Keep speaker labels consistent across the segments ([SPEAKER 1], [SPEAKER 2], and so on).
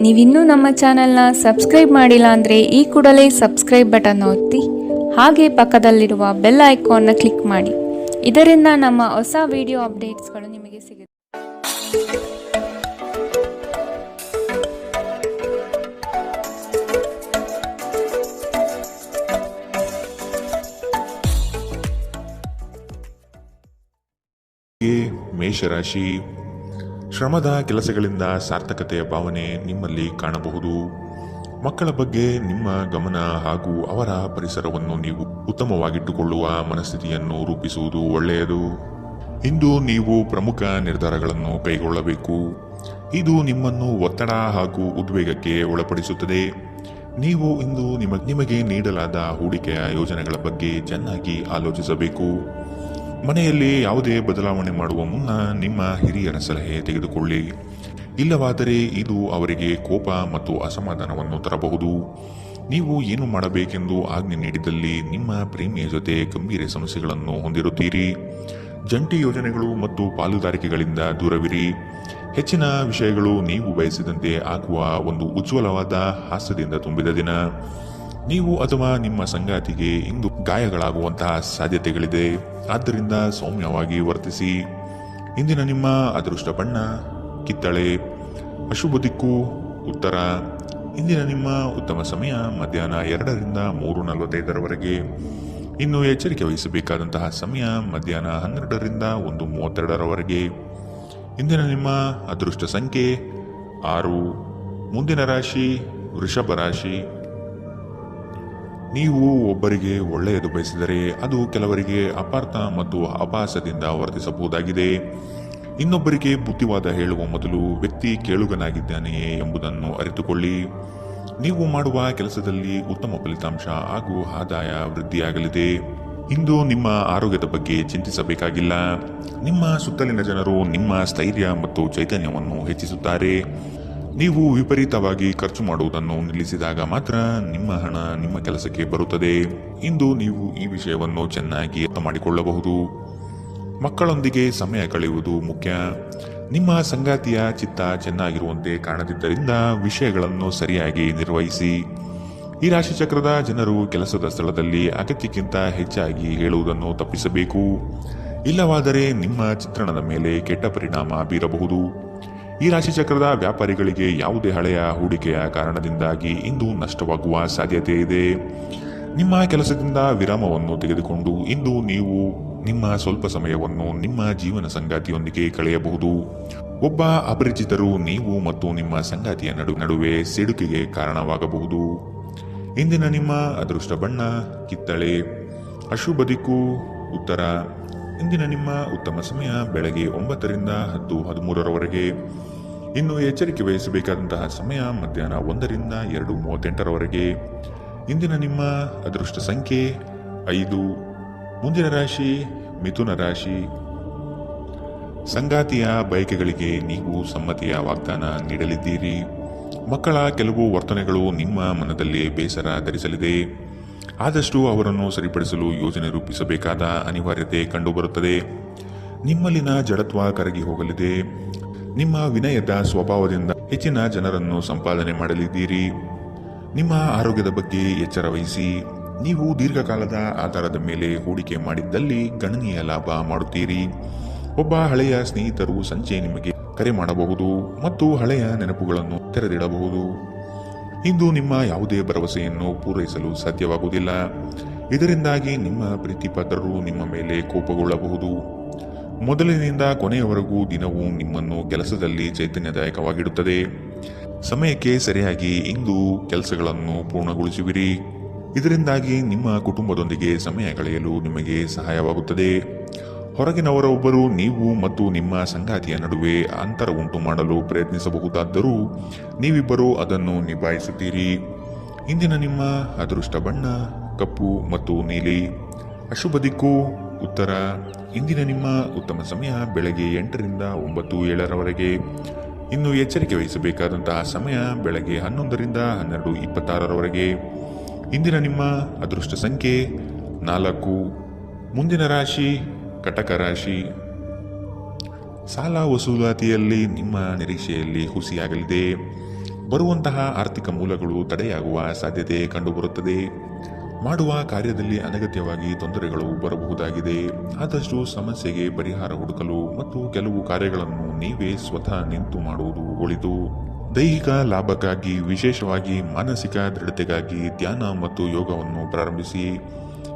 [SPEAKER 1] ನೀವಿನ್ನೂ ನಮ್ಮ ಚಾನೆಲ್ನ ಸಬ್ಸ್ಕ್ರೈಬ್ ಮಾಡಿಲ್ಲ ಅಂದರೆ ಈ ಕೂಡಲೇ ಸಬ್ಸ್ಕ್ರೈಬ್ ಬಟನ್ ಒತ್ತಿ ಹಾಗೆ ಪಕ್ಕದಲ್ಲಿರುವ ಬೆಲ್ ಐಕಾನ್ನ ಕ್ಲಿಕ್ ಮಾಡಿ. ಇದರಿಂದ ನಮ್ಮ ಹೊಸ ವಿಡಿಯೋ ಅಪ್ಡೇಟ್ಸ್ಗಳು ನಿಮಗೆ ಸಿಗುತ್ತೆ.
[SPEAKER 2] ಮೇಷರಾಶಿ, ಶ್ರಮದ ಕೆಲಸಗಳಿಂದ ಸಾರ್ಥಕತೆಯ ಭಾವನೆ ನಿಮ್ಮಲ್ಲಿ ಕಾಣಬಹುದು. ಮಕ್ಕಳ ಬಗ್ಗೆ ನಿಮ್ಮ ಗಮನ ಹಾಗೂ ಅವರ ಪರಿಸರವನ್ನು ನೀವು ಉತ್ತಮವಾಗಿಟ್ಟುಕೊಳ್ಳುವ ಮನಸ್ಥಿತಿಯನ್ನು ರೂಪಿಸುವುದು ಒಳ್ಳೆಯದು. ಇಂದು ನೀವು ಪ್ರಮುಖ ನಿರ್ಧಾರಗಳನ್ನು ಕೈಗೊಳ್ಳಬೇಕು. ಇದು ನಿಮ್ಮನ್ನು ಒತ್ತಡ ಹಾಗೂ ಉದ್ವೇಗಕ್ಕೆ ಒಳಪಡಿಸುತ್ತದೆ. ನೀವು ಇಂದು ನಿಮಗೆ ನೀಡಲಾದ ಹೂಡಿಕೆಯ ಯೋಜನೆಗಳ ಬಗ್ಗೆ ಚೆನ್ನಾಗಿ ಆಲೋಚಿಸಬೇಕು. ಮನೆಯಲ್ಲಿ ಯಾವುದೇ ಬದಲಾವಣೆ ಮಾಡುವ ಮುನ್ನ ನಿಮ್ಮ ಹಿರಿಯರ ಸಲಹೆ ತೆಗೆದುಕೊಳ್ಳಿ. ಇಲ್ಲವಾದರೆ ಇದು ಅವರಿಗೆ ಕೋಪ ಮತ್ತು ಅಸಮಾಧಾನವನ್ನು ತರಬಹುದು. ನೀವು ಏನು ಮಾಡಬೇಕೆಂದು ಆಜ್ಞೆ ನೀಡಿದಲ್ಲಿ ನಿಮ್ಮ ಪ್ರೇಮಿಯ ಜೊತೆ ಗಂಭೀರ ಸಮಸ್ಯೆಗಳನ್ನು ಹೊಂದಿರುತ್ತೀರಿ. ಜಂಟಿ ಯೋಜನೆಗಳು ಮತ್ತು ಪಾಲುದಾರಿಕೆಗಳಿಂದ ದೂರವಿರಿ. ಹೆಚ್ಚಿನ ವಿಷಯಗಳು ನೀವು ಬಯಸಿದಂತೆ ಆಗುವ ಒಂದು ಉಜ್ವಲವಾದ ಹಾಸ್ಯದಿಂದ ತುಂಬಿದ ದಿನ. ನೀವು ಅಥವಾ ನಿಮ್ಮ ಸಂಗಾತಿಗೆ ಇಂದು ಗಾಯಗಳಾಗುವಂತಹ ಸಾಧ್ಯತೆಗಳಿದೆ. ಆದ್ದರಿಂದ ಸೌಮ್ಯವಾಗಿ ವರ್ತಿಸಿ. ಇಂದಿನ ನಿಮ್ಮ ಅದೃಷ್ಟ ಬಣ್ಣ ಕಿತ್ತಳೆ. ಅಶುಭ ದಿಕ್ಕು ಉತ್ತರ. ಇಂದಿನ ನಿಮ್ಮ ಉತ್ತಮ ಸಮಯ ಮಧ್ಯಾಹ್ನ 2ರಿಂದ 3:45 ಇನ್ನು ಎಚ್ಚರಿಕೆ ವಹಿಸಬೇಕಾದಂತಹ ಸಮಯ ಮಧ್ಯಾಹ್ನ 12ರಿಂದ 1:32 ಇಂದಿನ ನಿಮ್ಮ ಅದೃಷ್ಟ ಸಂಖ್ಯೆ 6. ಮುಂದಿನ ರಾಶಿ ವೃಷಭ ರಾಶಿ. ನೀವು ಒಬ್ಬರಿಗೆ ಒಳ್ಳೆಯದು ಬಯಸಿದರೆ ಅದು ಕೆಲವರಿಗೆ ಅಪಾರ್ಥ ಮತ್ತು ಅಪಹಾಸದಿಂದ ವರ್ತಿಸಬಹುದಾಗಿದೆ. ಇನ್ನೊಬ್ಬರಿಗೆ ಬುದ್ಧಿವಾದ ಹೇಳುವ ಮೊದಲು ವ್ಯಕ್ತಿ ಕೇಳುಗನಾಗಿದ್ದಾನೆಯೇ ಎಂಬುದನ್ನು ಅರಿತುಕೊಳ್ಳಿ. ನೀವು ಮಾಡುವ ಕೆಲಸದಲ್ಲಿ ಉತ್ತಮ ಫಲಿತಾಂಶ ಹಾಗೂ ಆದಾಯ ವೃದ್ಧಿಯಾಗಲಿದೆ. ಇಂದು ನಿಮ್ಮ ಆರೋಗ್ಯದ ಬಗ್ಗೆ ಚಿಂತಿಸಬೇಕಾಗಿಲ್ಲ. ನಿಮ್ಮ ಸುತ್ತಲಿನ ಜನರು ನಿಮ್ಮ ಸ್ಥೈರ್ಯ ಮತ್ತು ಚೈತನ್ಯವನ್ನು ಹೆಚ್ಚಿಸುತ್ತಾರೆ. ನೀವು ವಿಪರೀತವಾಗಿ ಖರ್ಚು ಮಾಡುವುದನ್ನು ನಿಲ್ಲಿಸಿದಾಗ ಮಾತ್ರ ನಿಮ್ಮ ಹಣ ನಿಮ್ಮ ಕೆಲಸಕ್ಕೆ ಬರುತ್ತದೆ. ಇಂದು ನೀವು ಈ ವಿಷಯವನ್ನು ಚೆನ್ನಾಗಿ ಅರ್ಥ ಮಾಡಿಕೊಳ್ಳಬಹುದು. ಮಕ್ಕಳೊಂದಿಗೆ ಸಮಯ ಕಳೆಯುವುದು ಮುಖ್ಯ. ನಿಮ್ಮ ಸಂಗಾತಿಯ ಚಿತ್ತ ಚೆನ್ನಾಗಿರುವಂತೆ ಕಾಣದಿದ್ದರಿಂದ ವಿಷಯಗಳನ್ನು ಸರಿಯಾಗಿ ನಿರ್ವಹಿಸಿ. ಈ ರಾಶಿಚಕ್ರದ ಜನರು ಕೆಲಸದ ಸ್ಥಳದಲ್ಲಿ ಅಗತ್ಯಕ್ಕಿಂತ ಹೆಚ್ಚಾಗಿ ಹೇಳುವುದನ್ನು ತಪ್ಪಿಸಬೇಕು. ಇಲ್ಲವಾದರೆ ನಿಮ್ಮ ಚಿತ್ರಣದ ಮೇಲೆ ಕೆಟ್ಟ ಪರಿಣಾಮ ಬೀರಬಹುದು. ಈ ರಾಶಿಚಕ್ರದ ವ್ಯಾಪಾರಿಗಳಿಗೆ ಯಾವುದೇ ಹಳೆಯ ಹೂಡಿಕೆಯ ಕಾರಣದಿಂದಾಗಿ ಇಂದು ನಷ್ಟವಾಗುವ ಸಾಧ್ಯತೆ ಇದೆ. ನಿಮ್ಮ ಕೆಲಸದಿಂದ ವಿರಾಮವನ್ನು ತೆಗೆದುಕೊಂಡು ಇಂದು ನೀವು ನಿಮ್ಮ ಸ್ವಲ್ಪ ಸಮಯವನ್ನು ನಿಮ್ಮ ಜೀವನ ಸಂಗಾತಿಯೊಂದಿಗೆ ಕಳೆಯಬಹುದು. ಒಬ್ಬ ಅಪರಿಚಿತರು ನೀವು ಮತ್ತು ನಿಮ್ಮ ಸಂಗಾತಿಯ ನಡುವೆ ಸಿಡುಕಿಗೆ ಕಾರಣವಾಗಬಹುದು. ಇಂದಿನ ನಿಮ್ಮ ಅದೃಷ್ಟ ಬಣ್ಣ ಕಿತ್ತಳೆ. ಅಶುಭ ದಿಕ್ಕು ಉತ್ತರ. ಇಂದಿನ ನಿಮ್ಮ ಉತ್ತಮ ಸಮಯ ಬೆಳಗ್ಗೆ 9ರಿಂದ 10:13 ಇನ್ನು ಎಚ್ಚರಿಕೆ ವಹಿಸಬೇಕಾದಂತಹ ಸಮಯ ಮಧ್ಯಾಹ್ನ 1ರಿಂದ 2:38 ಇಂದಿನ ನಿಮ್ಮ ಅದೃಷ್ಟ ಸಂಖ್ಯೆ 5. ಮುಂದಿನ ರಾಶಿ ಮಿಥುನ ರಾಶಿ. ಸಂಗಾತಿಯ ಬಯಕೆಗಳಿಗೆ ನೀವು ಸಮ್ಮತಿಯ ವಾಗ್ದಾನ ನೀಡಲಿದ್ದೀರಿ. ಮಕ್ಕಳ ಕೆಲವು ವರ್ತನೆಗಳು ನಿಮ್ಮ ಮನದಲ್ಲಿ ಬೇಸರ ಧರಿಸಲಿದೆ. ಆದಷ್ಟು ಅವರನ್ನು ಸರಿಪಡಿಸಲು ಯೋಜನೆ ರೂಪಿಸಬೇಕಾದ ಅನಿವಾರ್ಯತೆ ಕಂಡುಬರುತ್ತದೆ. ನಿಮ್ಮಲ್ಲಿನ ಜಡತ್ವ ಕರಗಿ ಹೋಗಲಿದೆ. ನಿಮ್ಮ ವಿನಯದ ಸ್ವಭಾವದಿಂದ ಹೆಚ್ಚಿನ ಜನರನ್ನು ಸಂಪಾದನೆ ಮಾಡಲಿದ್ದೀರಿ. ನಿಮ್ಮ ಆರೋಗ್ಯದ ಬಗ್ಗೆ ಎಚ್ಚರ ವಹಿಸಿ. ನೀವು ದೀರ್ಘಕಾಲದ ಆಧಾರದ ಮೇಲೆ ಹೂಡಿಕೆ ಮಾಡಿದ್ದಲ್ಲಿ ಗಣನೀಯ ಲಾಭ ಮಾಡುತ್ತೀರಿ. ಒಬ್ಬ ಹಳೆಯ ಸ್ನೇಹಿತರು ಸಂಜೆ ನಿಮಗೆ ಕರೆ ಮಾಡಬಹುದು ಮತ್ತು ಹಳೆಯ ನೆನಪುಗಳನ್ನು ತೆರೆದಿಡಬಹುದು. ಇಂದು ನಿಮ್ಮ ಯಾವುದೇ ಭರವಸೆಯನ್ನು ಪೂರೈಸಲು ಸಾಧ್ಯವಾಗುವುದಿಲ್ಲ. ಇದರಿಂದಾಗಿ ನಿಮ್ಮ ಪ್ರೀತಿಪಾತ್ರರು ನಿಮ್ಮ ಮೇಲೆ ಕೋಪಗೊಳ್ಳಬಹುದು. ಮೊದಲಿನಿಂದ ಕೊನೆಯವರೆಗೂ ದಿನವೂ ನಿಮ್ಮನ್ನು ಕೆಲಸದಲ್ಲಿ ಚೈತನ್ಯದಾಯಕವಾಗಿಡುತ್ತದೆ. ಸಮಯಕ್ಕೆ ಸರಿಯಾಗಿ ಇಂದು ಕೆಲಸಗಳನ್ನು ಪೂರ್ಣಗೊಳಿಸುವಿರಿ. ಇದರಿಂದಾಗಿ ನಿಮ್ಮ ಕುಟುಂಬದೊಂದಿಗೆ ಸಮಯ ಕಳೆಯಲು ನಿಮಗೆ ಸಹಾಯವಾಗುತ್ತದೆ. ಹೊರಗಿನವರೊಬ್ಬರು ನೀವು ಮತ್ತು ನಿಮ್ಮ ಸಂಗಾತಿಯ ನಡುವೆ ಅಂತರ ಉಂಟು ಮಾಡಲು ಪ್ರಯತ್ನಿಸಬಹುದಾದರೂ ನೀವಿಬ್ಬರೂ ಅದನ್ನು ನಿಭಾಯಿಸುತ್ತೀರಿ. ಇಂದಿನ ನಿಮ್ಮ ಅದೃಷ್ಟ ಬಣ್ಣ ಕಪ್ಪು ಮತ್ತು ನೀಲಿ. ಅಶುಭ ದಿಕ್ಕು ಉತ್ತರ. ಇಂದಿನ ನಿಮ್ಮ ಉತ್ತಮ ಸಮಯ ಬೆಳಗ್ಗೆ 8ರಿಂದ 9:07 ಇನ್ನು ಎಚ್ಚರಿಕೆ ವಹಿಸಬೇಕಾದಂತಹ ಸಮಯ ಬೆಳಗ್ಗೆ 11ರಿಂದ 12:26 ಇಂದಿನ ನಿಮ್ಮ ಅದೃಷ್ಟ ಸಂಖ್ಯೆ 4. ಮುಂದಿನ ರಾಶಿ ಕಟಕ ರಾಶಿ. ಸಾಲ ವಸೂಲಾತಿಯಲ್ಲಿ ನಿಮ್ಮ ನಿರೀಕ್ಷೆಯಲ್ಲಿ ಹುಸಿಯಾಗಲಿದೆ. ಬರುವಂತಹ ಆರ್ಥಿಕ ಮೂಲಗಳು ತಡೆಯಾಗುವ ಸಾಧ್ಯತೆ ಕಂಡುಬರುತ್ತದೆ. ಮಾಡುವ ಕಾರ್ಯದಲ್ಲಿ ಅನಗತ್ಯವಾಗಿ ತೊಂದರೆಗಳು ಬರಬಹುದಾಗಿದೆ. ಆದಷ್ಟು ಸಮಸ್ಯೆಗೆ ಪರಿಹಾರ ಹುಡುಕಲು ಮತ್ತು ಕೆಲವು ಕಾರ್ಯಗಳನ್ನು ನೀವೇ ಸ್ವತಃ ನಿಂತು ಮಾಡುವುದು ಒಳಿತು. ದೈಹಿಕ ಲಾಭಕ್ಕಾಗಿ, ವಿಶೇಷವಾಗಿ ಮಾನಸಿಕ ದೃಢತೆಗಾಗಿ ಧ್ಯಾನ ಮತ್ತು ಯೋಗವನ್ನು ಪ್ರಾರಂಭಿಸಿ.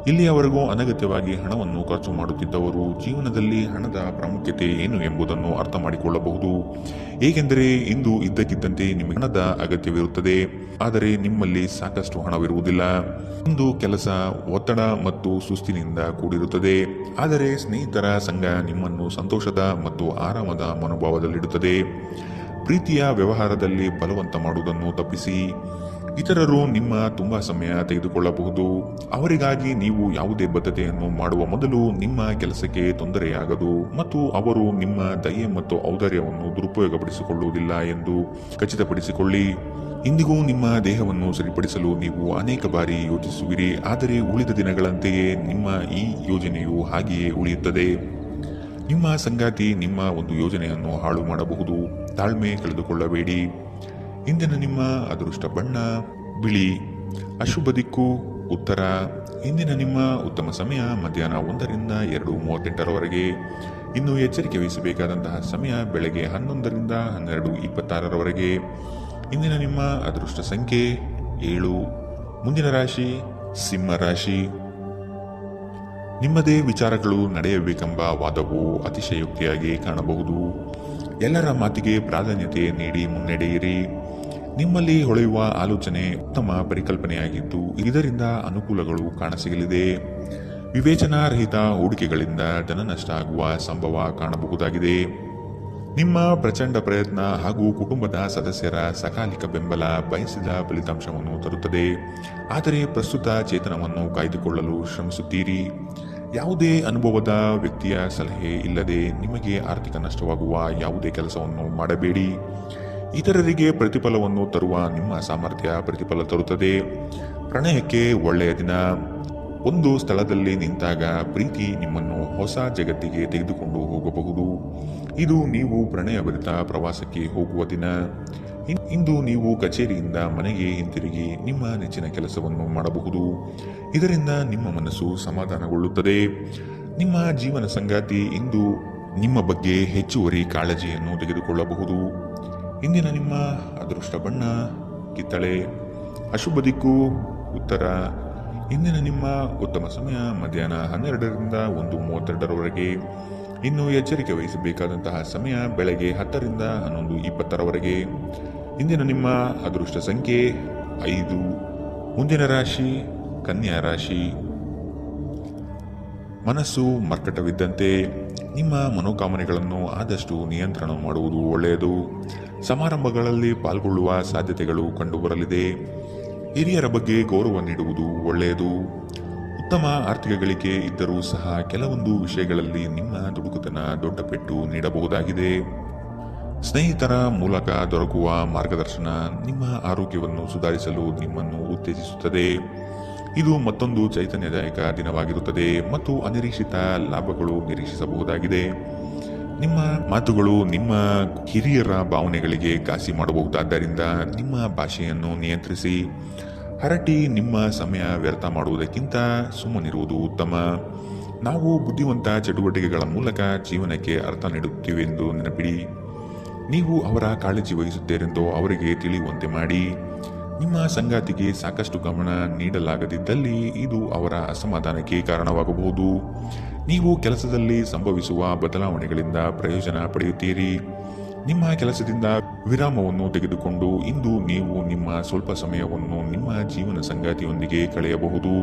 [SPEAKER 2] ಇಲ್ಲಿಯವರೆಗೂ ಅನಗತ್ಯವಾಗಿ ಹಣವನ್ನು ಖರ್ಚು ಮಾಡುತ್ತಿದ್ದವರು ಜೀವನದಲ್ಲಿ ಹಣದ ಪ್ರಾಮುಖ್ಯತೆ ಏನು ಎಂಬುದನ್ನು ಅರ್ಥ ಮಾಡಿಕೊಳ್ಳಬಹುದು. ಏಕೆಂದರೆ ಇಂದು ಇದ್ದಕ್ಕಿದ್ದಂತೆ ನಿಮಗೆ ಹಣದ ಅಗತ್ಯವಿರುತ್ತದೆ, ಆದರೆ ನಿಮ್ಮಲ್ಲಿ ಸಾಕಷ್ಟು ಹಣವಿರುವುದಿಲ್ಲ. ಇಂದು ಕೆಲಸ ಒತ್ತಡ ಮತ್ತು ಸುಸ್ತಿನಿಂದ ಕೂಡಿರುತ್ತದೆ, ಆದರೆ ಸ್ನೇಹಿತರ ಸಂಘ ನಿಮ್ಮನ್ನು ಸಂತೋಷದ ಮತ್ತು ಆರಾಮದ ಮನೋಭಾವದಲ್ಲಿಡುತ್ತದೆ. ಪ್ರೀತಿಯ ವ್ಯವಹಾರದಲ್ಲಿ ಬಲವಂತ ಮಾಡುವುದನ್ನು ತಪ್ಪಿಸಿ. ಇತರರು ನಿಮ್ಮ ತುಂಬಾ ಸಮಯ ತೆಗೆದುಕೊಳ್ಳಬಹುದು. ಅವರಿಗಾಗಿ ನೀವು ಯಾವುದೇ ಬದ್ಧತೆಯನ್ನು ಮಾಡುವ ಮೊದಲು ನಿಮ್ಮ ಕೆಲಸಕ್ಕೆ ತೊಂದರೆಯಾಗದು ಮತ್ತು ಅವರು ನಿಮ್ಮ ದಯೆ ಮತ್ತು ಔದಾರ್ಯವನ್ನು ದುರುಪಯೋಗಪಡಿಸಿಕೊಳ್ಳುವುದಿಲ್ಲ ಎಂದು ಖಚಿತಪಡಿಸಿಕೊಳ್ಳಿ. ಇಂದಿಗೂ ನಿಮ್ಮ ದೇಹವನ್ನು ಸರಿಪಡಿಸಲು ನೀವು ಅನೇಕ ಬಾರಿ ಯೋಚಿಸುವಿರಿ, ಆದರೆ ಉಳಿದ ದಿನಗಳಂತೆಯೇ ನಿಮ್ಮ ಈ ಯೋಜನೆಯು ಹಾಗೆಯೇ ಉಳಿಯುತ್ತದೆ. ನಿಮ್ಮ ಸಂಗಾತಿ ನಿಮ್ಮ ಒಂದು ಯೋಜನೆಯನ್ನು ಹಾಳು ಮಾಡಬಹುದು. ತಾಳ್ಮೆ ಕಳೆದುಕೊಳ್ಳಬೇಡಿ. ಇಂದಿನ ನಿಮ್ಮ ಅದೃಷ್ಟ ಬಣ್ಣ ಬಿಳಿ. ಅಶುಭ ದಿಕ್ಕು ಉತ್ತರ. ಇಂದಿನ ನಿಮ್ಮ ಉತ್ತಮ ಸಮಯ ಮಧ್ಯಾಹ್ನ 1 ರಿಂದ 2:38 ಇನ್ನು ಎಚ್ಚರಿಕೆ ವಹಿಸಬೇಕಾದಂತಹ ಸಮಯ ಬೆಳಗ್ಗೆ 11 ರಿಂದ 12:26 ಇಂದಿನ ನಿಮ್ಮ ಅದೃಷ್ಟ ಸಂಖ್ಯೆ 7. ಮುಂದಿನ ರಾಶಿ ಸಿಂಹ ರಾಶಿ. ನಿಮ್ಮದೇ ವಿಚಾರಗಳು ನಡೆಯಬೇಕೆಂಬ ವಾದವು ಅತಿಶಯೋಕ್ತಿಯಾಗಿ ಕಾಣಬಹುದು. ಎಲ್ಲರ ಮಾತಿಗೆ ಪ್ರಾಧಾನ್ಯತೆ ನೀಡಿ ಮುನ್ನಡೆಯಿರಿ. ನಿಮ್ಮಲ್ಲಿ ಹೊಳೆಯುವ ಆಲೋಚನೆ ಉತ್ತಮ ಪರಿಕಲ್ಪನೆಯಾಗಿದ್ದು ಇದರಿಂದ ಅನುಕೂಲಗಳು ಕಾಣಸಿಗಲಿದೆ. ವಿವೇಚನಾರಹಿತ ಹೂಡಿಕೆಗಳಿಂದ ಧನನಷ್ಟ ಆಗುವ ಸಂಭವ ಕಾಣಬಹುದಾಗಿದೆ. ನಿಮ್ಮ ಪ್ರಚಂಡ ಪ್ರಯತ್ನ ಹಾಗೂ ಕುಟುಂಬದ ಸದಸ್ಯರ ಸಕಾಲಿಕ ಬೆಂಬಲ ಬಯಸಿದ ಫಲಿತಾಂಶವನ್ನು ತರುತ್ತದೆ, ಆದರೆ ಪ್ರಸ್ತುತ ಚೇತನವನ್ನು ಕಾಯ್ದುಕೊಳ್ಳಲು ಶ್ರಮಿಸುತ್ತೀರಿ. ಯಾವುದೇ ಅನುಭವದ ವ್ಯಕ್ತಿಯ ಸಲಹೆ ಇಲ್ಲದೆ ನಿಮಗೆ ಆರ್ಥಿಕ ನಷ್ಟವಾಗುವ ಯಾವುದೇ ಕೆಲಸವನ್ನು ಮಾಡಬೇಡಿ. ಇತರರಿಗೆ ಪ್ರತಿಫಲವನ್ನು ತರುವ ನಿಮ್ಮ ಸಾಮರ್ಥ್ಯ ಪ್ರತಿಫಲ ತರುತ್ತದೆ. ಪ್ರಣಯಕ್ಕೆ ಒಳ್ಳೆಯ ದಿನ. ಒಂದು ಸ್ಥಳದಲ್ಲಿ ನಿಂತಾಗ ಪ್ರೀತಿ ನಿಮ್ಮನ್ನು ಹೊಸ ಜಗತ್ತಿಗೆ ತೆಗೆದುಕೊಂಡು ಹೋಗಬಹುದು. ಇದು ನೀವು ಪ್ರಣಯಭರಿತ ಪ್ರವಾಸಕ್ಕೆ ಹೋಗುವ ದಿನ. ಇಂದು ನೀವು ಕಚೇರಿಯಿಂದ ಮನೆಗೆ ಹಿಂತಿರುಗಿ ನಿಮ್ಮ ನೆಚ್ಚಿನ ಕೆಲಸವನ್ನು ಮಾಡಬಹುದು. ಇದರಿಂದ ನಿಮ್ಮ ಮನಸ್ಸು ಸಮಾಧಾನಗೊಳ್ಳುತ್ತದೆ. ನಿಮ್ಮ ಜೀವನ ಸಂಗಾತಿ ಇಂದು ನಿಮ್ಮ ಬಗ್ಗೆ ಹೆಚ್ಚುವರಿ ಕಾಳಜಿಯನ್ನು ತೆಗೆದುಕೊಳ್ಳಬಹುದು. ಇಂದಿನ ನಿಮ್ಮ ಅದೃಷ್ಟ ಬಣ್ಣ ಕಿತ್ತಳೆ. ಅಶುಭ ದಿಕ್ಕು ಉತ್ತರ. ಇಂದಿನ ನಿಮ್ಮ ಉತ್ತಮ ಸಮಯ ಮಧ್ಯಾಹ್ನ 12 ರಿಂದ 1:32 ಇನ್ನು ಎಚ್ಚರಿಕೆ ವಹಿಸಬೇಕಾದಂತಹ ಸಮಯ ಬೆಳಗ್ಗೆ 10 ರಿಂದ 11:20 ಇಂದಿನ ನಿಮ್ಮ ಅದೃಷ್ಟ ಸಂಖ್ಯೆ 5. ಮುಂದಿನ ರಾಶಿ ಕನ್ಯಾ ರಾಶಿ. ಮನಸ್ಸು ಮರ್ಕಟವಿದ್ದಂತೆ. ನಿಮ್ಮ ಮನೋಕಾಮನೆಗಳನ್ನು ಆದಷ್ಟು ನಿಯಂತ್ರಣ ಮಾಡುವುದು ಒಳ್ಳೆಯದು. ಸಮಾರಂಭಗಳಲ್ಲಿ ಪಾಲ್ಗೊಳ್ಳುವ ಸಾಧ್ಯತೆಗಳು ಕಂಡುಬರಲಿದೆ. ಹಿರಿಯರ ಬಗ್ಗೆ ಗೌರವ ನೀಡುವುದು ಒಳ್ಳೆಯದು. ಉತ್ತಮ ಆರ್ಥಿಕ ಗಳಿಕೆ ಇದ್ದರೂ ಸಹ ಕೆಲವೊಂದು ವಿಷಯಗಳಲ್ಲಿ ನಿಮ್ಮ ದುಡುಕುತನ ದೊಡ್ಡ ಪೆಟ್ಟು ನೀಡಬಹುದಾಗಿದೆ. ಸ್ನೇಹಿತರ ಮೂಲಕ ದೊರಕುವ ಮಾರ್ಗದರ್ಶನ ನಿಮ್ಮ ಆರೋಗ್ಯವನ್ನು ಸುಧಾರಿಸಲು ನಿಮ್ಮನ್ನು ಉತ್ತೇಜಿಸುತ್ತದೆ. ಇದು ಮತ್ತೊಂದು ಚೈತನ್ಯದಾಯಕ ದಿನವಾಗಿರುತ್ತದೆ ಮತ್ತು ಅನಿರೀಕ್ಷಿತ ಲಾಭಗಳು ನಿರೀಕ್ಷಿಸಬಹುದಾಗಿದೆ. ನಿಮ್ಮ ಮಾತುಗಳು ನಿಮ್ಮ ಹಿರಿಯರ ಭಾವನೆಗಳಿಗೆ ಘಾಸಿ ಮಾಡಬಹುದಾದ್ದರಿಂದ ನಿಮ್ಮ ಭಾಷೆಯನ್ನು ನಿಯಂತ್ರಿಸಿ. ಹರಟಿ ನಿಮ್ಮ ಸಮಯ ವ್ಯರ್ಥ ಮಾಡುವುದಕ್ಕಿಂತ ಸುಮ್ಮನಿರುವುದು ಉತ್ತಮ. ನಾವು ಬುದ್ಧಿವಂತ ಚಟುವಟಿಕೆಗಳ ಮೂಲಕ ಜೀವನಕ್ಕೆ ಅರ್ಥ ನೀಡುತ್ತೀವೆಂದು ನೆನಪಿಡಿ. ನೀವು ಅವರ ಕಾಳಜಿ ವಹಿಸುತ್ತೀರೆಂದು ಅವರಿಗೆ ತಿಳಿಯುವಂತೆ ಮಾಡಿ. ನಿಮ್ಮ ಸಂಗಾತಿಗೆ ಸಾಕಷ್ಟು ಗಮನ ನೀಡಲಾಗದಿದ್ದಲ್ಲಿ ಇದು ಅವರ ಅಸಮಾಧಾನಕ್ಕೆ ಕಾರಣವಾಗಬಹುದು. ನೀವು ಕೆಲಸದಲ್ಲಿ ಸಂಭವಿಸುವ ಬದಲಾವಣೆಗಳಿಂದ ಪ್ರಯೋಜನ ಪಡೆಯುತ್ತೀರಿ. ನಿಮ್ಮ ಕೆಲಸದಿಂದ ವಿರಾಮವನ್ನು ತೆಗೆದುಕೊಂಡು ಇಂದು ನೀವು ನಿಮ್ಮ ಸ್ವಲ್ಪ ಸಮಯವನ್ನು ನಿಮ್ಮ ಜೀವನ ಸಂಗಾತಿಯೊಂದಿಗೆ ಕಳೆಯಬಹುದು.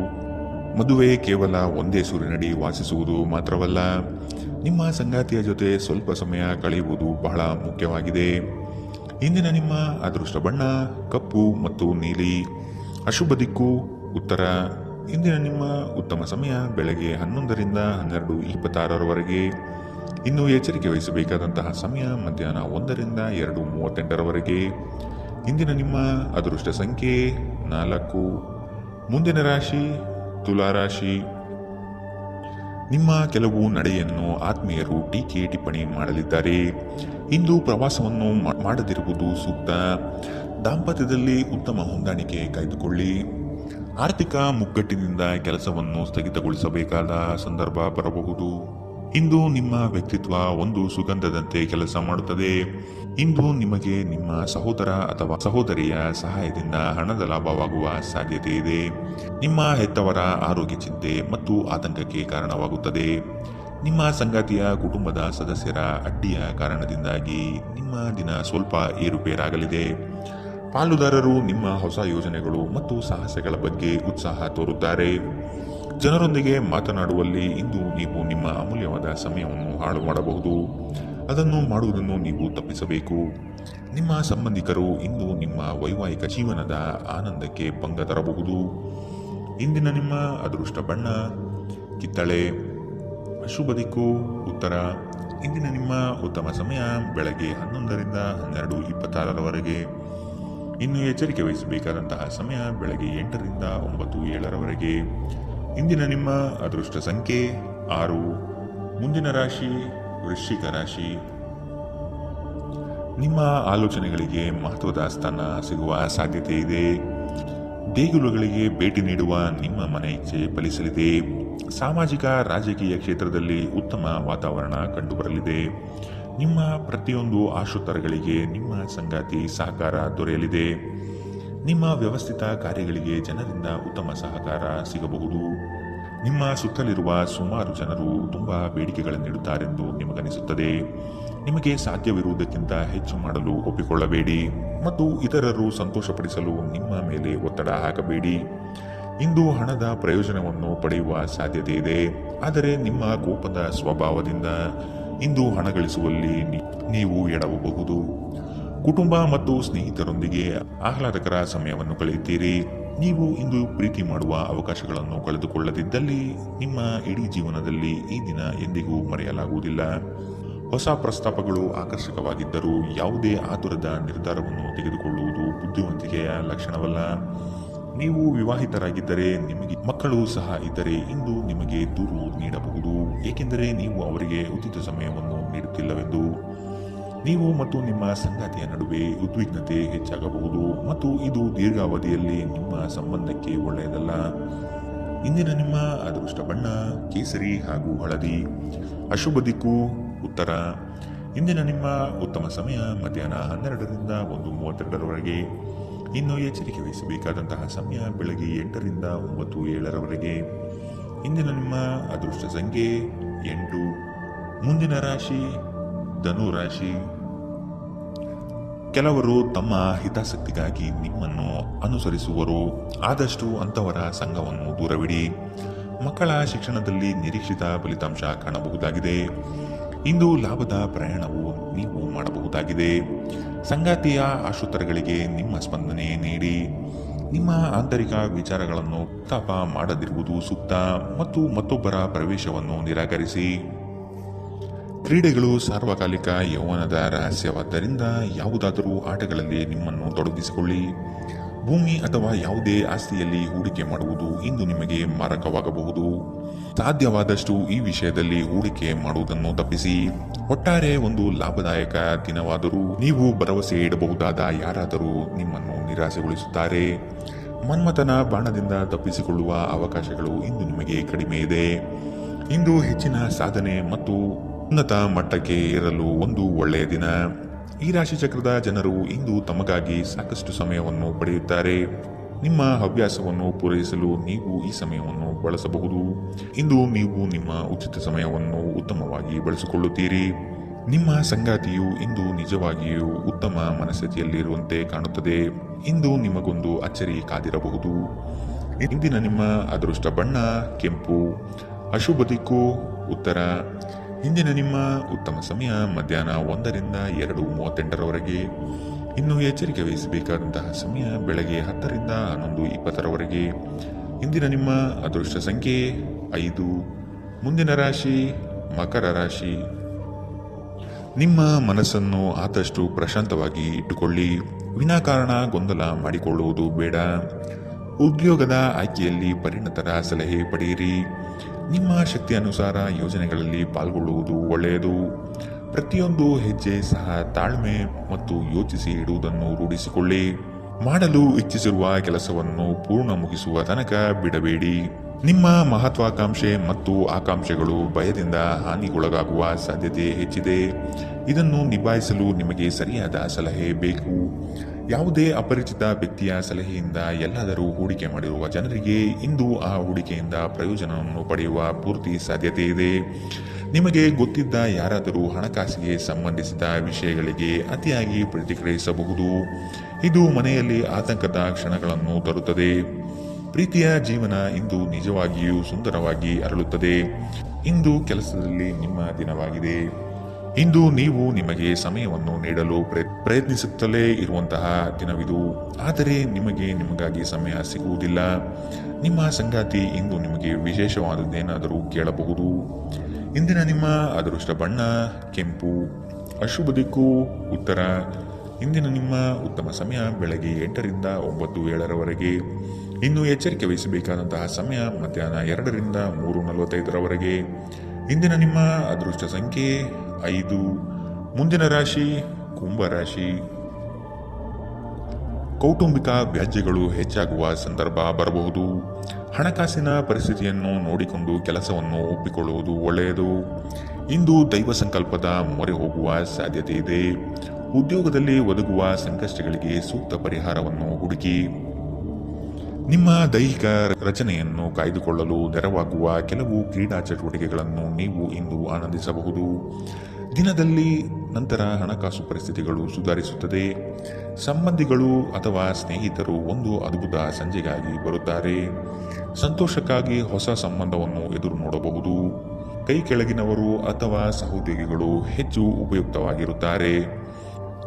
[SPEAKER 2] ಮದುವೆ ಕೇವಲ ಒಂದೇ ಸೂರಿನಡಿ ವಾಸಿಸುವುದು ಮಾತ್ರವಲ್ಲ, ನಿಮ್ಮ ಸಂಗಾತಿಯ ಜೊತೆ ಸ್ವಲ್ಪ ಸಮಯ ಕಳೆಯುವುದು ಬಹಳ ಮುಖ್ಯವಾಗಿದೆ. ಇಂದಿನ ನಿಮ್ಮ ಅದೃಷ್ಟ ಬಣ್ಣ ಕಪ್ಪು ಮತ್ತು ನೀಲಿ. ಅಶುಭ ದಿಕ್ಕು ಉತ್ತರ. ಇಂದಿನ ನಿಮ್ಮ ಉತ್ತಮ ಸಮಯ ಬೆಳಗ್ಗೆ 11 ರಿಂದ 12:26 ಇನ್ನು ಎಚ್ಚರಿಕೆ ವಹಿಸಬೇಕಾದಂತಹ ಸಮಯ ಮಧ್ಯಾಹ್ನ 1 ರಿಂದ 2:38 ಇಂದಿನ ನಿಮ್ಮ ಅದೃಷ್ಟ ಸಂಖ್ಯೆ 4. ಮುಂದಿನ ರಾಶಿ ತುಲಾ ರಾಶಿ. ನಿಮ್ಮ ಕೆಲವು ನಡೆಯನ್ನು ಆತ್ಮೀಯರು ಟೀಕೆ ಟಿಪ್ಪಣಿ ಮಾಡಲಿದ್ದಾರೆ. ಇಂದು ಪ್ರವಾಸವನ್ನು ಮಾಡದಿರುವುದು ಸೂಕ್ತ. ದಾಂಪತ್ಯದಲ್ಲಿ ಉತ್ತಮ ಹೊಂದಾಣಿಕೆ ಕಾಯ್ದುಕೊಳ್ಳಿ. ಆರ್ಥಿಕ ಮುಗ್ಗಟ್ಟಿನಿಂದ ಕೆಲಸವನ್ನು ಸ್ಥಗಿತಗೊಳಿಸಬೇಕಾದ ಸಂದರ್ಭ ಬರಬಹುದು. ಇಂದು ನಿಮ್ಮ ವ್ಯಕ್ತಿತ್ವ ಒಂದು ಸುಗಂಧದಂತೆ ಕೆಲಸ ಮಾಡುತ್ತದೆ. ಇಂದು ನಿಮಗೆ ನಿಮ್ಮ ಸಹೋದರ ಅಥವಾ ಸಹೋದರಿಯ ಸಹಾಯದಿಂದ ಹಣದ ಲಾಭವಾಗುವ ಸಾಧ್ಯತೆ ಇದೆ. ನಿಮ್ಮ ಹೆತ್ತವರ ಆರೋಗ್ಯ ಚಿಂತೆ ಮತ್ತು ಆತಂಕಕ್ಕೆ ಕಾರಣವಾಗುತ್ತದೆ. ನಿಮ್ಮ ಸಂಗಾತಿಯ ಕುಟುಂಬದ ಸದಸ್ಯರ ಅಡ್ಡಿಯ ಕಾರಣದಿಂದಾಗಿ ನಿಮ್ಮ ದಿನ ಸ್ವಲ್ಪ ಏರುಪೇರಾಗಲಿದೆ. ಪಾಲುದಾರರು ನಿಮ್ಮ ಹೊಸ ಯೋಜನೆಗಳು ಮತ್ತು ಸಾಹಸಗಳ ಬಗ್ಗೆ ಉತ್ಸಾಹ ತೋರುತ್ತಾರೆ. ಜನರೊಂದಿಗೆ ಮಾತನಾಡುವಲ್ಲಿ ಇಂದು ನೀವು ನಿಮ್ಮ ಅಮೂಲ್ಯವಾದ ಸಮಯವನ್ನು ಹಾಳು ಮಾಡಬಹುದು. ಅದನ್ನು ಮಾಡುವುದನ್ನು ನೀವು ತಪ್ಪಿಸಬೇಕು. ನಿಮ್ಮ ಸಂಬಂಧಿಕರು ಇಂದು ನಿಮ್ಮ ವೈವಾಹಿಕ ಜೀವನದ ಆನಂದಕ್ಕೆ ಭಂಗ ತರಬಹುದು. ಇಂದಿನ ನಿಮ್ಮ ಅದೃಷ್ಟ ಬಣ್ಣ ಕಿತ್ತಳೆ. ಶುಭ ದಿಕ್ಕು ಉತ್ತರ. ಇಂದಿನ ನಿಮ್ಮ ಉತ್ತಮ ಸಮಯ ಬೆಳಗ್ಗೆ 11ರಿಂದ 12:26 ಇನ್ನು ಎಚ್ಚರಿಕೆ ವಹಿಸಬೇಕಾದಂತಹ ಸಮಯ ಬೆಳಗ್ಗೆ 8ರಿಂದ 9:07 ಇಂದಿನ ನಿಮ್ಮ ಅದೃಷ್ಟ ಸಂಖ್ಯೆ 6. ಮುಂದಿನ ರಾಶಿ ವೃಶ್ಚಿಕ ರಾಶಿ. ನಿಮ್ಮ ಆಲೋಚನೆಗಳಿಗೆ ಮಹತ್ವದ ಸ್ಥಾನ ಸಿಗುವ ಸಾಧ್ಯತೆ ಇದೆ. ದೇಗುಲಗಳಿಗೆ ಭೇಟಿ ನೀಡುವ ನಿಮ್ಮ ಮನೆ ಇಚ್ಛೆ ಫಲಿಸಲಿದೆ. ಸಾಮಾಜಿಕ ರಾಜಕೀಯ ಕ್ಷೇತ್ರದಲ್ಲಿ ಉತ್ತಮ ವಾತಾವರಣ ಕಂಡುಬರಲಿದೆ. ನಿಮ್ಮ ಪ್ರತಿಯೊಂದು ಆಶೋತ್ತರಗಳಿಗೆ ನಿಮ್ಮ ಸಂಗಾತಿ ಸಹಕಾರ ದೊರೆಯಲಿದೆ. ನಿಮ್ಮ ವ್ಯವಸ್ಥಿತ ಕಾರ್ಯಗಳಿಗೆ ಜನರಿಂದ ಉತ್ತಮ ಸಹಕಾರ ಸಿಗಬಹುದು. ನಿಮ್ಮ ಸುತ್ತಲಿರುವ ಸುಮಾರು ಜನರು ತುಂಬಾ ಬೇಡಿಕೆಗಳನ್ನಿಡುತ್ತಾರೆಂದು ನಿಮಗನಿಸುತ್ತದೆ. ನಿಮಗೆ ಸಾಧ್ಯವಿರುವುದಕ್ಕಿಂತ ಹೆಚ್ಚು ಮಾಡಲು ಒಪ್ಪಿಕೊಳ್ಳಬೇಡಿ ಮತ್ತು ಇತರರು ಸಂತೋಷಪಡಿಸಲು ನಿಮ್ಮ ಮೇಲೆ ಒತ್ತಡ ಹಾಕಬೇಡಿ. ಇಂದು ಹಣದ ಪ್ರಯೋಜನವನ್ನು ಪಡೆಯುವ ಸಾಧ್ಯತೆ ಇದೆ. ಆದರೆ ನಿಮ್ಮ ಕೋಪದ ಸ್ವಭಾವದಿಂದ ಇಂದು ಹಣ ಗಳಿಸುವಲ್ಲಿ ನೀವು ಎಡವಬಹುದು. ಕುಟುಂಬ ಮತ್ತು ಸ್ನೇಹಿತರೊಂದಿಗೆ ಆಹ್ಲಾದಕರ ಸಮಯವನ್ನು ಕಳೆಯುತ್ತೀರಿ. ನೀವು ಇಂದು ಪ್ರೀತಿ ಮಾಡುವ ಅವಕಾಶಗಳನ್ನು ಕಳೆದುಕೊಳ್ಳದಿದ್ದಲ್ಲಿ ನಿಮ್ಮ ಇಡೀ ಜೀವನದಲ್ಲಿ ಈ ದಿನ ಎಂದಿಗೂ ಮರೆಯಲಾಗುವುದಿಲ್ಲ. ಹೊಸ ಪ್ರಸ್ತಾಪಗಳು ಆಕರ್ಷಕವಾಗಿದ್ದರೂ ಯಾವುದೇ ಆತುರದ ನಿರ್ಧಾರವನ್ನು ತೆಗೆದುಕೊಳ್ಳುವುದು ಬುದ್ಧಿವಂತಿಕೆಯ ಲಕ್ಷಣವಲ್ಲ. ನೀವು ವಿವಾಹಿತರಾಗಿದ್ದರೆ ನಿಮಗೆ ಮಕ್ಕಳು ಸಹ ಇದ್ದರೆ ಇಂದು ನಿಮಗೆ ದೂರು ನೀಡಬಹುದು, ಏಕೆಂದರೆ ನೀವು ಅವರಿಗೆ ಉಚಿತ ಸಮಯವನ್ನು ನೀಡುತ್ತಿಲ್ಲವೆಂದು. ನೀವು ಮತ್ತು ನಿಮ್ಮ ಸಂಗಾತಿಯ ನಡುವೆ ಉದ್ವಿಗ್ನತೆ ಹೆಚ್ಚಾಗಬಹುದು ಮತ್ತು ಇದು ದೀರ್ಘಾವಧಿಯಲ್ಲಿ ನಿಮ್ಮ ಸಂಬಂಧಕ್ಕೆ ಒಳ್ಳೆಯದಲ್ಲ. ಇಂದಿನ ನಿಮ್ಮ ಅದೃಷ್ಟ ಬಣ್ಣ ಕೇಸರಿ ಹಾಗೂ ಹಳದಿ. ಅಶುಭ ದಿಕ್ಕು ಉತ್ತರ. ಇಂದಿನ ನಿಮ್ಮ ಉತ್ತಮ ಸಮಯ ಮಧ್ಯಾಹ್ನ 12ರಿಂದ 1:32 ಇನ್ನು ಎಚ್ಚರಿಕೆ ವಹಿಸಬೇಕಾದಂತಹ ಸಮಯ ಬೆಳಗ್ಗೆ 8ರಿಂದ 9:07 ಇಂದಿನ ನಿಮ್ಮ ಅದೃಷ್ಟ ಸಂಖ್ಯೆ 8. ಮುಂದಿನ ರಾಶಿ ಧನು ರಾಶಿ. ಕೆಲವರು ತಮ್ಮ ಹಿತಾಸಕ್ತಿಗಾಗಿ ನಿಮ್ಮನ್ನು ಅನುಸರಿಸುವರು. ಆದಷ್ಟು ಅಂತವರ ಸಂಘವನ್ನು ದೂರವಿಡಿ. ಮಕ್ಕಳ ಶಿಕ್ಷಣದಲ್ಲಿ ನಿರೀಕ್ಷಿತ ಫಲಿತಾಂಶ ಕಾಣಬಹುದಾಗಿದೆ. ಇಂದು ಲಾಭದ ಪ್ರಯಾಣವು ನೀವು ಮಾಡಬಹುದಾಗಿದೆ. ಸಂಗಾತಿಯ ಆಶೋತ್ತರಗಳಿಗೆ ನಿಮ್ಮ ಸ್ಪಂದನೆ ನೀಡಿ. ನಿಮ್ಮ ಆಂತರಿಕ ವಿಚಾರಗಳನ್ನು ತಾಪ ಮಾಡದಿರುವುದು ಸೂಕ್ತ ಮತ್ತು ಮತ್ತೊಬ್ಬರ ಪ್ರವೇಶವನ್ನು ನಿರಾಕರಿಸಿ. ಕ್ರೀಡೆಗಳು ಸಾರ್ವಕಾಲಿಕ ಯೌವನದ ರಹಸ್ಯವಾದ್ದರಿಂದ ಯಾವುದಾದರೂ ಆಟಗಳಲ್ಲಿ ನಿಮ್ಮನ್ನು ತೊಡಗಿಸಿಕೊಳ್ಳಿ. ಭೂಮಿ ಅಥವಾ ಯಾವುದೇ ಆಸ್ತಿಯಲ್ಲಿ ಹೂಡಿಕೆ ಮಾಡುವುದು ಇಂದು ನಿಮಗೆ ಮಾರಕವಾಗಬಹುದು. ಸಾಧ್ಯವಾದಷ್ಟು ಈ ವಿಷಯದಲ್ಲಿ ಹೂಡಿಕೆ ಮಾಡುವುದನ್ನು ತಪ್ಪಿಸಿ. ಒಟ್ಟಾರೆ ಒಂದು ಲಾಭದಾಯಕ ದಿನವಾದರೂ ನೀವು ಭರವಸೆ ಇಡಬಹುದಾದ ಯಾರಾದರೂ ನಿಮ್ಮನ್ನು ನಿರಾಸೆಗೊಳಿಸುತ್ತಾರೆ. ಮನ್ಮಥನ ಬಾಣದಿಂದ ತಪ್ಪಿಸಿಕೊಳ್ಳುವ ಅವಕಾಶಗಳು ಇಂದು ನಿಮಗೆ ಕಡಿಮೆ ಇದೆ. ಇಂದು ಹೆಚ್ಚಿನ ಸಾಧನೆ ಮತ್ತು ಉನ್ನತ ಮಟ್ಟಕ್ಕೆ ಏರಲು ಒಂದು ಒಳ್ಳೆಯ ದಿನ. ಈ ರಾಶಿ ಚಕ್ರದ ಜನರು ಇಂದು ತಮಗಾಗಿ ಸಾಕಷ್ಟು ಸಮಯವನ್ನು ಪಡೆಯುತ್ತಾರೆ. ನಿಮ್ಮ ಹವ್ಯಾಸವನ್ನು ಪೂರೈಸಲು ನೀವು ಈ ಸಮಯವನ್ನು ಬಳಸಬಹುದು. ಇಂದು ನೀವು ನಿಮ್ಮ ಉಚಿತ ಸಮಯವನ್ನು ಉತ್ತಮವಾಗಿ ಬಳಸಿಕೊಳ್ಳುತ್ತೀರಿ. ನಿಮ್ಮ ಸಂಗಾತಿಯು ಇಂದು ನಿಜವಾಗಿಯೂ ಉತ್ತಮ ಮನಸ್ಥಿತಿಯಲ್ಲಿರುವಂತೆ ಕಾಣುತ್ತದೆ. ಇಂದು ನಿಮಗೊಂದು ಅಚ್ಚರಿ ಕಾದಿರಬಹುದು. ಇಂದಿನ ನಿಮ್ಮ ಅದೃಷ್ಟ ಬಣ್ಣ ಕೆಂಪು. ಅಶುಭ ದಿಕ್ಕು ಉತ್ತರ. ಇಂದಿನ ನಿಮ್ಮ ಉತ್ತಮ ಸಮಯ ಮಧ್ಯಾಹ್ನ 1ರಿಂದ 2:38 ಇನ್ನು ಎಚ್ಚರಿಕೆ ವಹಿಸಬೇಕಾದಂತಹ ಸಮಯ ಬೆಳಗ್ಗೆ 10ರಿಂದ 11:20 ಇಂದಿನ ನಿಮ್ಮ ಅದೃಷ್ಟ ಸಂಖ್ಯೆ 5. ಮುಂದಿನ ರಾಶಿ ಮಕರ ರಾಶಿ. ನಿಮ್ಮ ಮನಸ್ಸನ್ನು ಆದಷ್ಟು ಪ್ರಶಾಂತವಾಗಿ ಇಟ್ಟುಕೊಳ್ಳಿ. ವಿನಾಕಾರಣ ಗೊಂದಲ ಮಾಡಿಕೊಳ್ಳುವುದು ಬೇಡ. ಉದ್ಯೋಗದ ಆಯ್ಕೆಯಲ್ಲಿ ಪರಿಣತರ ಸಲಹೆ ಪಡೆಯಿರಿ. ನಿಮ್ಮ ಶಕ್ತಿ ಅನುಸಾರ ಯೋಜನೆಗಳಲ್ಲಿ ಪಾಲ್ಗೊಳ್ಳುವುದು ಒಳ್ಳೆಯದು. ಪ್ರತಿಯೊಂದು ಹೆಜ್ಜೆ ಸಹ ತಾಳ್ಮೆ ಮತ್ತು ಯೋಚಿಸಿ ಇಡುವುದನ್ನು ರೂಢಿಸಿಕೊಳ್ಳಿ. ಮಾಡಲು ಇಚ್ಛಿಸಿರುವ ಕೆಲಸವನ್ನು ಪೂರ್ಣ ಮುಗಿಸುವ ತನಕ ಬಿಡಬೇಡಿ. ನಿಮ್ಮ ಮಹತ್ವಾಕಾಂಕ್ಷೆ ಮತ್ತು ಆಕಾಂಕ್ಷೆಗಳು ಭಯದಿಂದ ಹಾನಿಗೊಳಗಾಗುವ ಸಾಧ್ಯತೆ ಹೆಚ್ಚಿದೆ. ಇದನ್ನು ನಿಭಾಯಿಸಲು ನಿಮಗೆ ಸರಿಯಾದ ಸಲಹೆ ಬೇಕು. ಯಾವುದೇ ಅಪರಿಚಿತ ವ್ಯಕ್ತಿಯ ಸಲಹೆಯಿಂದ ಎಲ್ಲಾದರೂ ಹೂಡಿಕೆ ಮಾಡಿರುವ ಜನರಿಗೆ ಇಂದು ಆ ಹೂಡಿಕೆಯಿಂದ ಪ್ರಯೋಜನವನ್ನು ಪಡೆಯುವ ಪೂರ್ತಿ ಸಾಧ್ಯತೆ ಇದೆ. ನಿಮಗೆ ಗೊತ್ತಿದ್ದ ಯಾರಾದರೂ ಹಣಕಾಸಿಗೆ ಸಂಬಂಧಿಸಿದ ವಿಷಯಗಳಿಗೆ ಅತಿಯಾಗಿ ಪ್ರತಿಕ್ರಿಯಿಸಬಹುದು. ಇದು ಮನೆಯಲ್ಲಿ ಆತಂಕದ ಕ್ಷಣಗಳನ್ನು ತರುತ್ತದೆ. ಪ್ರೀತಿಯ ಜೀವನ ಇಂದು ನಿಜವಾಗಿಯೂ ಸುಂದರವಾಗಿ ಅರಳುತ್ತದೆ. ಇಂದು ಕೆಲಸದಲ್ಲಿ ನಿಮ್ಮ ದಿನವಾಗಿದೆ. ಇಂದು ನೀವು ನಿಮಗೆ ಸಮಯವನ್ನು ನೀಡಲು ಪ್ರಯತ್ನಿಸುತ್ತಲೇ ಇರುವಂತಹ ದಿನವಿದು. ಆದರೆ ನಿಮಗಾಗಿ ಸಮಯ ಸಿಗುವುದಿಲ್ಲ. ನಿಮ್ಮ ಸಂಗಾತಿ ಇಂದು ನಿಮಗೆ ವಿಶೇಷವಾದದ್ದೇನಾದರೂ ಕೇಳಬಹುದು. ಇಂದಿನ ನಿಮ್ಮ ಅದೃಷ್ಟ ಬಣ್ಣ ಕೆಂಪು. ಅಶುಭ ದಿಕ್ಕು ಉತ್ತರ. ಇಂದಿನ ನಿಮ್ಮ ಉತ್ತಮ ಸಮಯ ಬೆಳಗ್ಗೆ 8ರಿಂದ 9:07 ಇನ್ನು ಎಚ್ಚರಿಕೆ ವಹಿಸಬೇಕಾದಂತಹ ಸಮಯ ಮಧ್ಯಾಹ್ನ 2ರಿಂದ 3:45 ಇಂದಿನ ನಿಮ್ಮ ಅದೃಷ್ಟ ಸಂಖ್ಯೆ 5. ಮುಂದಿನ ರಾಶಿ ಕುಂಭರಾಶಿ. ಕೌಟುಂಬಿಕ ವ್ಯಾಜ್ಯಗಳು ಹೆಚ್ಚಾಗುವ ಸಂದರ್ಭ ಬರಬಹುದು. ಹಣಕಾಸಿನ ಪರಿಸ್ಥಿತಿಯನ್ನು ನೋಡಿಕೊಂಡು ಕೆಲಸವನ್ನು ಒಪ್ಪಿಕೊಳ್ಳುವುದು ಒಳ್ಳೆಯದು. ಇಂದು ದೈವ ಸಂಕಲ್ಪದ ಮೊರೆ ಹೋಗುವ ಸಾಧ್ಯತೆ ಇದೆ. ಉದ್ಯೋಗದಲ್ಲಿ ಒದಗುವ ಸಂಕಷ್ಟಗಳಿಗೆ ಸೂಕ್ತ ಪರಿಹಾರವನ್ನು ಹುಡುಕಿ. ನಿಮ್ಮ ದೈಹಿಕ ರಚನೆಯನ್ನು ಕಾಯ್ದುಕೊಳ್ಳಲು ನೆರವಾಗುವ ಕೆಲವು ಕ್ರೀಡಾ ಚಟುವಟಿಕೆಗಳನ್ನು ನೀವು ಇಂದು ಆನಂದಿಸಬಹುದು. ದಿನದಲ್ಲಿ ನಂತರ ಹಣಕಾಸು ಪರಿಸ್ಥಿತಿಗಳು ಸುಧಾರಿಸುತ್ತದೆ. ಸಂಬಂಧಿಗಳು ಅಥವಾ ಸ್ನೇಹಿತರು ಒಂದು ಅದ್ಭುತ ಸಂಜೆಗಾಗಿ ಬರುತ್ತಾರೆ. ಸಂತೋಷಕ್ಕಾಗಿ ಹೊಸ ಸಂಬಂಧವನ್ನು ಎದುರು ನೋಡಬಹುದು. ಕೈ ಕೆಳಗಿನವರು ಅಥವಾ ಸಹೋದ್ಯೋಗಿಗಳು ಹೆಚ್ಚು ಉಪಯುಕ್ತವಾಗಿರುತ್ತಾರೆ.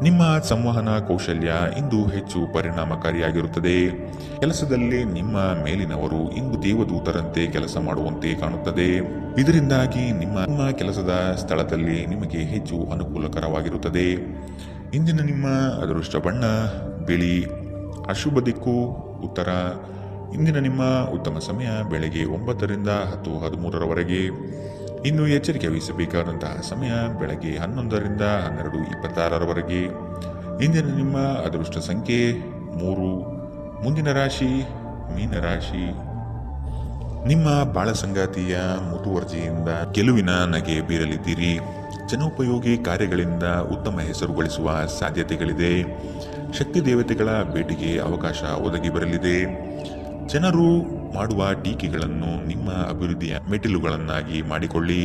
[SPEAKER 2] ನಿಮ್ಮ ಸಂವಹನ ಕೌಶಲ್ಯ ಇಂದು ಹೆಚ್ಚು ಪರಿಣಾಮಕಾರಿಯಾಗಿರುತ್ತದೆ. ಕೆಲಸದಲ್ಲಿ ನಿಮ್ಮ ಮೇಲಿನವರು ಇಂದು ದೇವದೂತರಂತೆ ಕೆಲಸ ಮಾಡುವಂತೆ ಕಾಣುತ್ತದೆ. ಇದರಿಂದಾಗಿ ನಿಮ್ಮ ಕೆಲಸದ ಸ್ಥಳದಲ್ಲಿ ನಿಮಗೆ ಹೆಚ್ಚು ಅನುಕೂಲಕರವಾಗಿರುತ್ತದೆ. ಇಂದಿನ ನಿಮ್ಮ ಅದೃಷ್ಟ ಬಣ್ಣ ಬಿಳಿ. ಅಶುಭ ದಿಕ್ಕು ಉತ್ತರ. ಇಂದಿನ ನಿಮ್ಮ ಉತ್ತಮ ಸಮಯ ಬೆಳಗ್ಗೆ 9ರಿಂದ 10:13 ಇನ್ನು ಎಚ್ಚರಿಕೆ ವಹಿಸಬೇಕಾದಂತಹ ಸಮಯ ಬೆಳಗ್ಗೆ 11ರಿಂದ 12:26 ಇಂದಿನ ನಿಮ್ಮ ಅದೃಷ್ಟ ಸಂಖ್ಯೆ 3. ಮುಂದಿನ ರಾಶಿ ಮೀನರಾಶಿ. ನಿಮ್ಮ ಬಾಳ ಸಂಗಾತಿಯ ಮುತುವರ್ಜಿಯಿಂದ ಗೆಲುವಿನ ನಗೆ ಬೀರಲಿದ್ದೀರಿ. ಜನೋಪಯೋಗಿ ಕಾರ್ಯಗಳಿಂದ ಉತ್ತಮ ಹೆಸರು ಗಳಿಸುವ ಸಾಧ್ಯತೆಗಳಿದೆ. ಶಕ್ತಿ ದೇವತೆಗಳ ಭೇಟಿಗೆ ಅವಕಾಶ ಒದಗಿ ಬರಲಿದೆ. ಜನರು ಮಾಡುವ ಟೀಕೆಗಳನ್ನು ನಿಮ್ಮ ಅಭಿವೃದ್ಧಿಯ ಮೆಟ್ಟಿಲುಗಳನ್ನಾಗಿ ಮಾಡಿಕೊಳ್ಳಿ.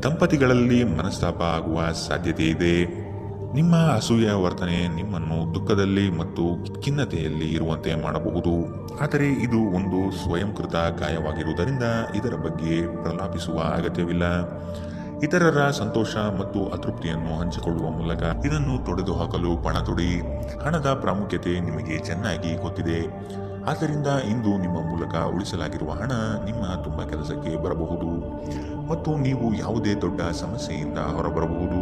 [SPEAKER 2] ದಂಪತಿಗಳಲ್ಲಿ ಮನಸ್ತಾಪ ಆಗುವ ಸಾಧ್ಯತೆ ಇದೆ. ನಿಮ್ಮ ಅಸೂಯ ವರ್ತನೆ ನಿಮ್ಮನ್ನು ದುಃಖದಲ್ಲಿ ಮತ್ತು ಖಿನ್ನತೆಯಲ್ಲಿ ಇರುವಂತೆ ಮಾಡಬಹುದು. ಆದರೆ ಇದು ಒಂದು ಸ್ವಯಂಕೃತ ಗಾಯವಾಗಿರುವುದರಿಂದ ಇದರ ಬಗ್ಗೆ ಪ್ರಲಾಪಿಸುವ ಅಗತ್ಯವಿಲ್ಲ. ಇತರರ ಸಂತೋಷ ಮತ್ತು ಅತೃಪ್ತಿಯನ್ನು ಹಂಚಿಕೊಳ್ಳುವ ಮೂಲಕ ಇದನ್ನು ತೊಡೆದುಹಾಕಲು ಪಣ ತೊಡಿ. ಹಣದ ಪ್ರಾಮುಖ್ಯತೆ ನಿಮಗೆ ಚೆನ್ನಾಗಿ ಗೊತ್ತಿದೆ. ಆದ್ದರಿಂದ ಇಂದು ನಿಮ್ಮ ಮೂಲಕ ಉಳಿಸಲಾಗಿರುವ ಹಣ ನಿಮ್ಮ ತುಂಬ ಕೆಲಸಕ್ಕೆ ಬರಬಹುದು ಮತ್ತು ನೀವು ಯಾವುದೇ ದೊಡ್ಡ ಸಮಸ್ಯೆಯಿಂದ ಹೊರಬರಬಹುದು.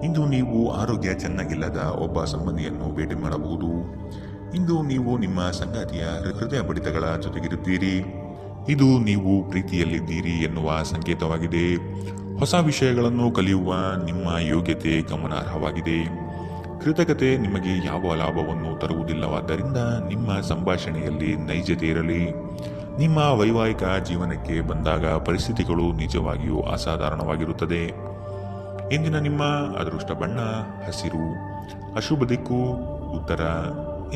[SPEAKER 2] ಇಂದು ನೀವು ಆರೋಗ್ಯ ಚೆನ್ನಾಗಿಲ್ಲದ ಒಬ್ಬ ಸಂಬಂಧಿಯನ್ನು ಭೇಟಿ ಮಾಡಬಹುದು. ಇಂದು ನೀವು ನಿಮ್ಮ ಸಂಗಾತಿಯ ಹೃದಯ ಬಡಿತಗಳ ಜೊತೆಗಿರುತ್ತೀರಿ. ಇದು ನೀವು ಪ್ರೀತಿಯಲ್ಲಿದ್ದೀರಿ ಎನ್ನುವ ಸಂಕೇತವಾಗಿದೆ. ಹೊಸ ವಿಷಯಗಳನ್ನು ಕಲಿಯುವ ನಿಮ್ಮ ಯೋಗ್ಯತೆ ಗಮನಾರ್ಹವಾಗಿದೆ. ಕೃತಜ್ಞತೆ ನಿಮಗೆ ಯಾವ ಲಾಭವನ್ನು ತರುವುದಿಲ್ಲವಾದ್ದರಿಂದ ನಿಮ್ಮ ಸಂಭಾಷಣೆಯಲ್ಲಿ ನೈಜತೆ ಇರಲಿ. ನಿಮ್ಮ ವೈವಾಹಿಕ ಜೀವನಕ್ಕೆ ಬಂದಾಗ ಪರಿಸ್ಥಿತಿಗಳು ನಿಜವಾಗಿಯೂ ಅಸಾಧಾರಣವಾಗಿರುತ್ತದೆ. ಇಂದಿನ ನಿಮ್ಮ ಅದೃಷ್ಟ ಬಣ್ಣ ಹಸಿರು. ಅಶುಭ ದಿಕ್ಕು ಉತ್ತರ.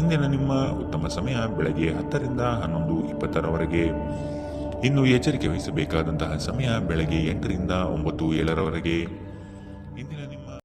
[SPEAKER 2] ಇಂದಿನ ನಿಮ್ಮ ಉತ್ತಮ ಸಮಯ ಬೆಳಗ್ಗೆ 10ರಿಂದ 11:20 ಇನ್ನು ಎಚ್ಚರಿಕೆ ವಹಿಸಬೇಕಾದಂತಹ ಸಮಯ ಬೆಳಗ್ಗೆ 8ರಿಂದ 9:07 ಇಂದಿನ ನಿಮ್ಮ